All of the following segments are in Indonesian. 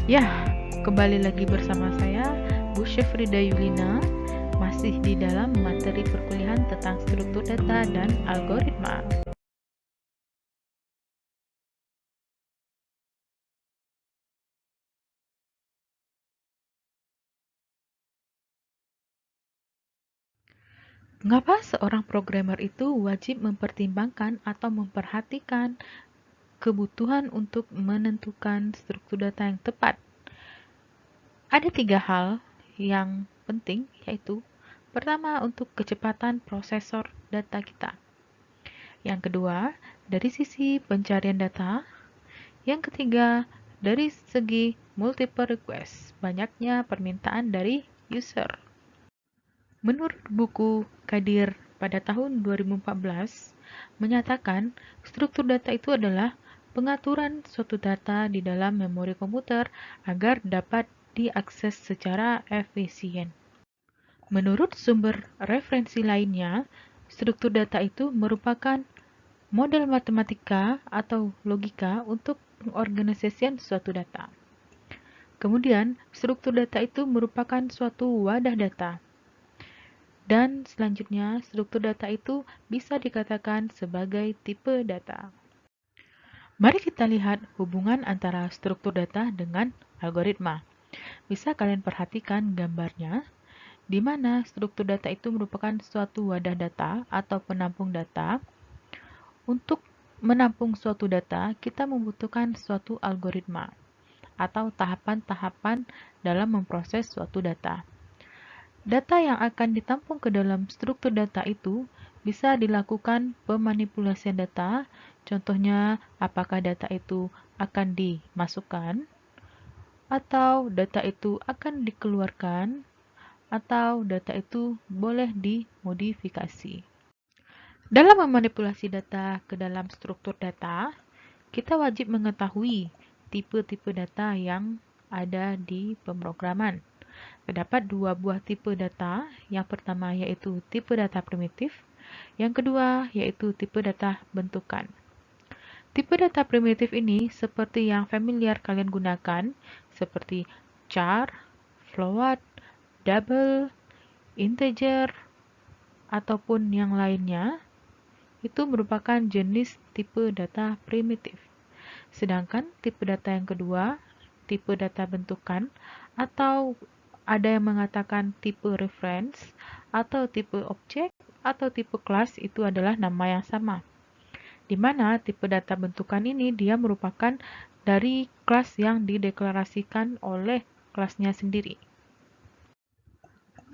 Ya, kembali lagi bersama saya, Bu Syafrida Yulina, masih di dalam materi perkuliahan tentang struktur data dan algoritma. Mengapa seorang programmer itu wajib mempertimbangkan atau memperhatikan kebutuhan untuk menentukan struktur data yang tepat? Ada 3 hal yang penting, yaitu pertama, untuk kecepatan prosesor data kita. Yang kedua, dari sisi pencarian data. Yang ketiga, dari segi multiple request, banyaknya permintaan dari user. Menurut buku Kadir pada tahun 2014, menyatakan struktur data itu adalah pengaturan suatu data di dalam memori komputer agar dapat diakses secara efisien. Menurut sumber referensi lainnya, struktur data itu merupakan model matematika atau logika untuk pengorganisasian suatu data. Kemudian, struktur data itu merupakan suatu wadah data. Dan selanjutnya, struktur data itu bisa dikatakan sebagai tipe data. Mari kita lihat hubungan antara struktur data dengan algoritma. Bisa kalian perhatikan gambarnya, di mana struktur data itu merupakan suatu wadah data atau penampung data. Untuk menampung suatu data, kita membutuhkan suatu algoritma atau tahapan-tahapan dalam memproses suatu data. Data yang akan ditampung ke dalam struktur data itu bisa dilakukan pemanipulasian data, contohnya apakah data itu akan dimasukkan, atau data itu akan dikeluarkan, atau data itu boleh dimodifikasi. Dalam memanipulasi data ke dalam struktur data, kita wajib mengetahui tipe-tipe data yang ada di pemrograman. Terdapat 2 buah tipe data. Yang pertama yaitu tipe data primitif, yang kedua yaitu tipe data bentukan. Tipe data primitif ini seperti yang familiar kalian gunakan, seperti char, float, double, integer, ataupun yang lainnya. Itu merupakan jenis tipe data primitif. Sedangkan tipe data yang kedua, tipe data bentukan, atau ada yang mengatakan tipe reference, atau tipe objek, atau tipe kelas, itu adalah nama yang sama. Di mana tipe data bentukan ini dia merupakan dari kelas yang dideklarasikan oleh kelasnya sendiri.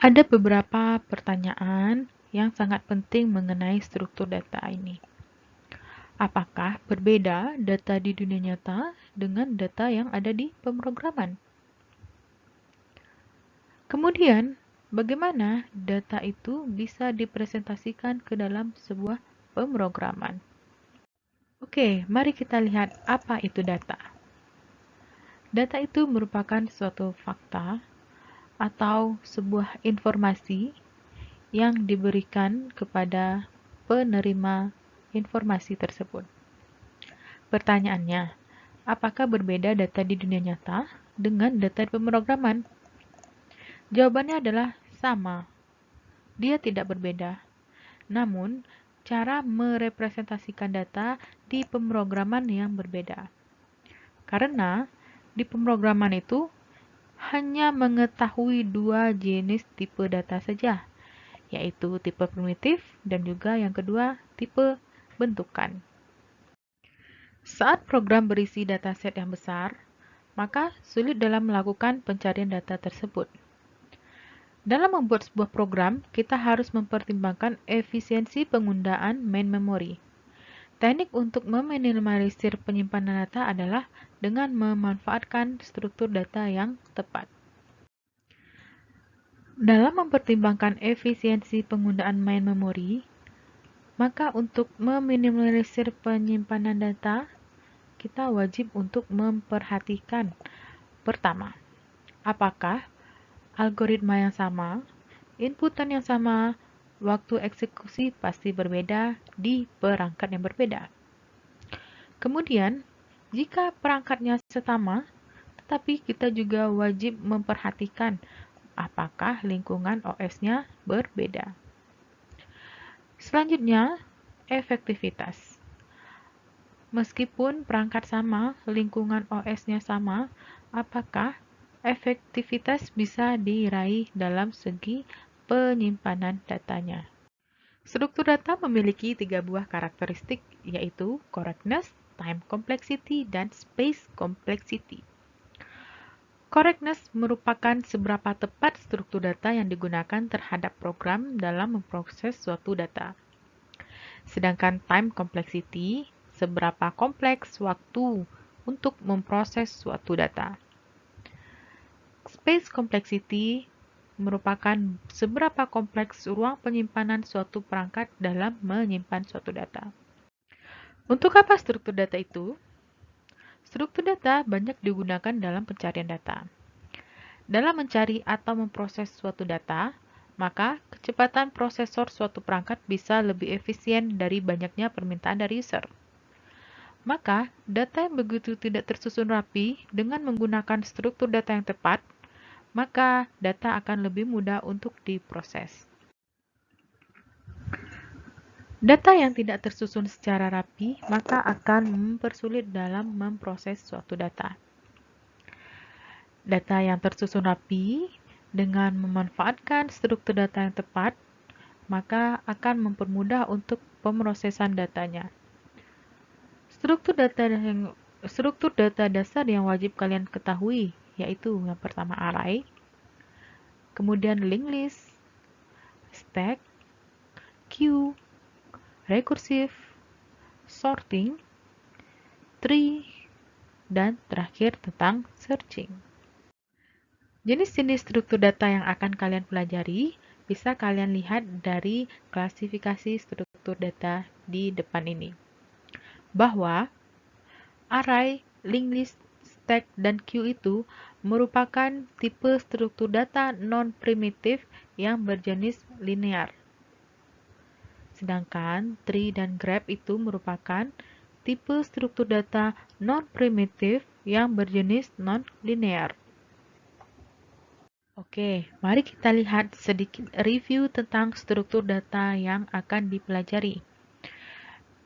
Ada beberapa pertanyaan yang sangat penting mengenai struktur data ini. Apakah berbeda data di dunia nyata dengan data yang ada di pemrograman? Kemudian, bagaimana data itu bisa dipresentasikan ke dalam sebuah pemrograman? Oke, mari kita lihat apa itu data. Data itu merupakan suatu fakta atau sebuah informasi yang diberikan kepada penerima informasi tersebut. Pertanyaannya, apakah berbeda data di dunia nyata dengan data di pemrograman? Jawabannya adalah sama. Dia tidak berbeda. Namun, cara merepresentasikan data di pemrograman yang berbeda. Karena di pemrograman itu hanya mengetahui 2 jenis tipe data saja, yaitu tipe primitif dan juga yang kedua tipe bentukan. Saat program berisi dataset yang besar, maka sulit dalam melakukan pencarian data tersebut. Dalam membuat sebuah program, kita harus mempertimbangkan efisiensi penggunaan main memory. Teknik untuk meminimalisir penyimpanan data adalah dengan memanfaatkan struktur data yang tepat. Dalam mempertimbangkan efisiensi penggunaan main memory, maka untuk meminimalisir penyimpanan data, kita wajib untuk memperhatikan pertama, apakah algoritma yang sama, inputan yang sama, waktu eksekusi pasti berbeda di perangkat yang berbeda. Kemudian, jika perangkatnya sama, tetapi kita juga wajib memperhatikan apakah lingkungan OS-nya berbeda. Selanjutnya, efektivitas. Meskipun perangkat sama, lingkungan OS-nya sama, apakah efektivitas bisa diraih dalam segi penyimpanan datanya? Struktur data memiliki 3 buah karakteristik, yaitu correctness, time complexity, dan space complexity. Correctness merupakan seberapa tepat struktur data yang digunakan terhadap program dalam memproses suatu data. Sedangkan time complexity, seberapa kompleks waktu untuk memproses suatu data. Space complexity merupakan seberapa kompleks ruang penyimpanan suatu perangkat dalam menyimpan suatu data. Untuk apa struktur data itu? Struktur data banyak digunakan dalam pencarian data. Dalam mencari atau memproses suatu data, maka kecepatan prosesor suatu perangkat bisa lebih efisien dari banyaknya permintaan dari user. Maka, data yang begitu tidak tersusun rapi dengan menggunakan struktur data yang tepat, maka data akan lebih mudah untuk diproses. Data yang tidak tersusun secara rapi, maka akan mempersulit dalam memproses suatu data. Data yang tersusun rapi dengan memanfaatkan struktur data yang tepat, maka akan mempermudah untuk pemrosesan datanya. Struktur data dasar yang wajib kalian ketahui yaitu yang pertama array, kemudian linked list, stack, queue, recursive, sorting, tree, dan terakhir tentang searching. Jenis-jenis struktur data yang akan kalian pelajari bisa kalian lihat dari klasifikasi struktur data di depan ini. Bahwa array, linked list, stack, dan queue itu merupakan tipe struktur data non-primitif yang berjenis linear. Sedangkan tree dan graph itu merupakan tipe struktur data non-primitif yang berjenis non-linear. Oke, mari kita lihat sedikit review tentang struktur data yang akan dipelajari.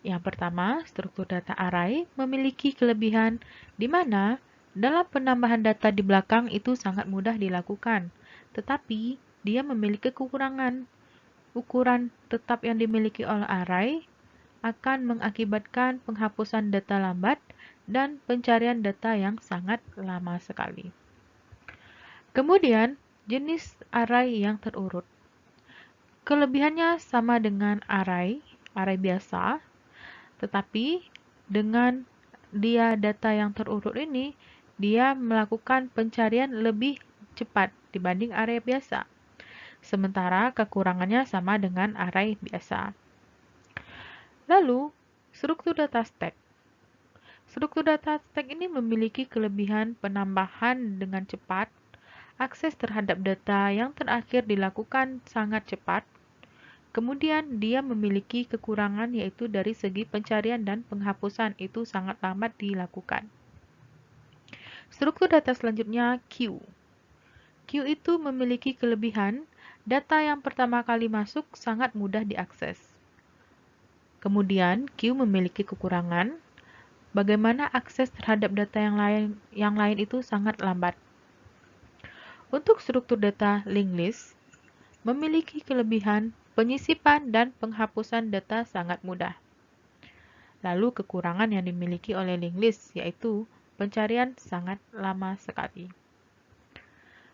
Yang pertama, struktur data array memiliki kelebihan di mana dalam penambahan data di belakang itu sangat mudah dilakukan, tetapi dia memiliki kekurangan. Ukuran tetap yang dimiliki oleh array akan mengakibatkan penghapusan data lambat dan pencarian data yang sangat lama sekali. Kemudian, jenis array yang terurut. Kelebihannya sama dengan array biasa, tetapi dengan dia data yang terurut ini, dia melakukan pencarian lebih cepat dibanding array biasa. Sementara kekurangannya sama dengan array biasa. Lalu, struktur data stack. Struktur data stack ini memiliki kelebihan penambahan dengan cepat, akses terhadap data yang terakhir dilakukan sangat cepat. Kemudian dia memiliki kekurangan yaitu dari segi pencarian dan penghapusan itu sangat lambat dilakukan. Struktur data selanjutnya queue. Queue itu memiliki kelebihan data yang pertama kali masuk sangat mudah diakses. Kemudian queue memiliki kekurangan bagaimana akses terhadap data yang lain itu sangat lambat. Untuk struktur data linked list memiliki kelebihan penyisipan dan penghapusan data sangat mudah. Lalu kekurangan yang dimiliki oleh linked list yaitu pencarian sangat lama sekali.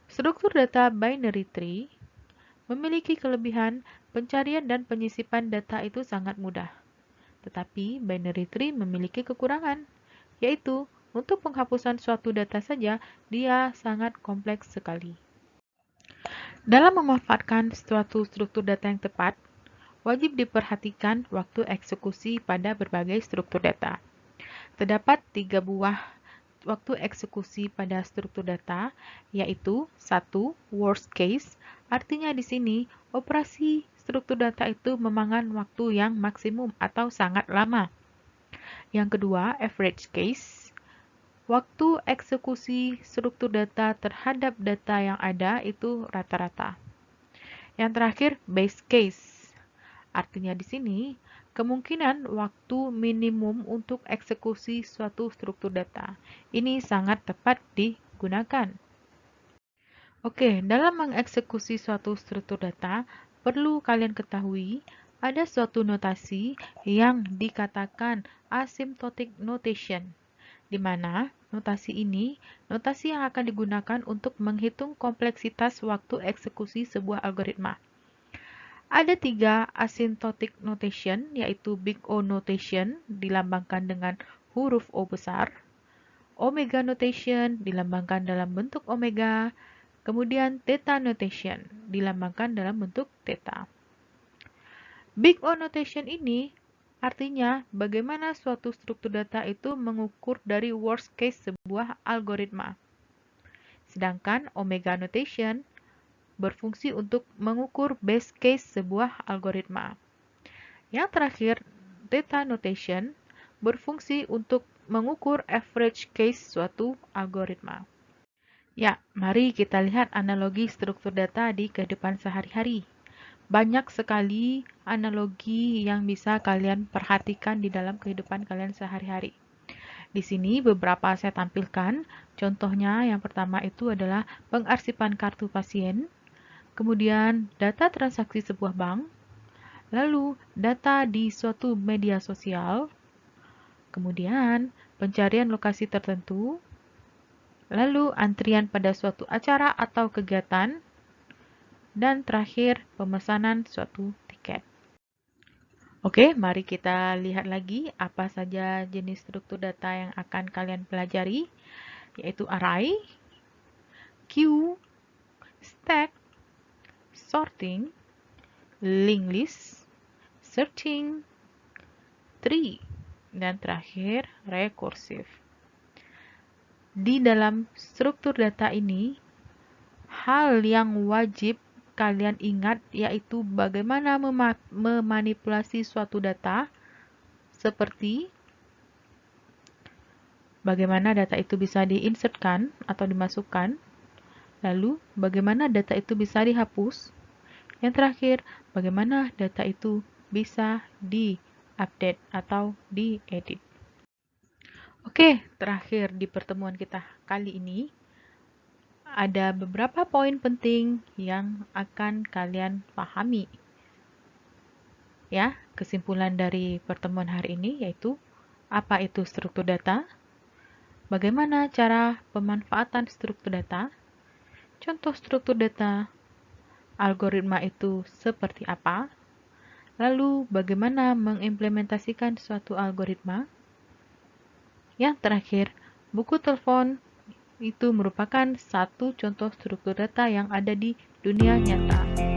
Struktur data binary tree memiliki kelebihan pencarian dan penyisipan data itu sangat mudah. Tetapi binary tree memiliki kekurangan, yaitu untuk penghapusan suatu data saja dia sangat kompleks sekali. Dalam memanfaatkan suatu struktur data yang tepat, wajib diperhatikan waktu eksekusi pada berbagai struktur data. Terdapat 3 buah waktu eksekusi pada struktur data, yaitu 1. Worst case, artinya di sini operasi struktur data itu memakan waktu yang maksimum atau sangat lama. Yang kedua, average case, Waktu eksekusi struktur data terhadap data yang ada itu rata-rata. Yang terakhir, base case. Artinya di sini, kemungkinan waktu minimum untuk eksekusi suatu struktur data. Ini sangat tepat digunakan. Oke, dalam mengeksekusi suatu struktur data, perlu kalian ketahui ada suatu notasi yang dikatakan asymptotic notation, di mana notasi ini notasi yang akan digunakan untuk menghitung kompleksitas waktu eksekusi sebuah algoritma. Ada 3 asymptotic notation, yaitu Big O notation dilambangkan dengan huruf O besar, Omega notation dilambangkan dalam bentuk omega, kemudian Theta notation dilambangkan dalam bentuk theta. Big O notation ini artinya bagaimana suatu struktur data itu mengukur dari worst case sebuah algoritma. Sedangkan Omega notation berfungsi untuk mengukur best case sebuah algoritma. Yang terakhir, Theta notation berfungsi untuk mengukur average case suatu algoritma. Ya, mari kita lihat analogi struktur data di kehidupan sehari-hari. Banyak sekali analogi yang bisa kalian perhatikan di dalam kehidupan kalian sehari-hari. Di sini beberapa saya tampilkan. Contohnya yang pertama itu adalah pengarsipan kartu pasien, kemudian data transaksi sebuah bank, lalu data di suatu media sosial, kemudian pencarian lokasi tertentu, lalu antrian pada suatu acara atau kegiatan, dan terakhir pemesanan suatu tiket. Oke, mari kita lihat lagi apa saja jenis struktur data yang akan kalian pelajari, yaitu array, queue, stack, sorting, linked list, searching, tree, dan terakhir recursive. Di dalam struktur data ini, hal yang wajib kalian ingat yaitu bagaimana memanipulasi suatu data, seperti bagaimana data itu bisa diinsertkan atau dimasukkan, lalu bagaimana data itu bisa dihapus, yang terakhir bagaimana data itu bisa di-update atau diedit. Oke, terakhir di pertemuan kita kali ini, ada beberapa poin penting yang akan kalian pahami. Ya, kesimpulan dari pertemuan hari ini yaitu apa itu struktur data, bagaimana cara pemanfaatan struktur data, contoh struktur data, algoritma itu seperti apa, lalu bagaimana mengimplementasikan suatu algoritma. Yang terakhir, buku telepon itu merupakan satu contoh struktur data yang ada di dunia nyata.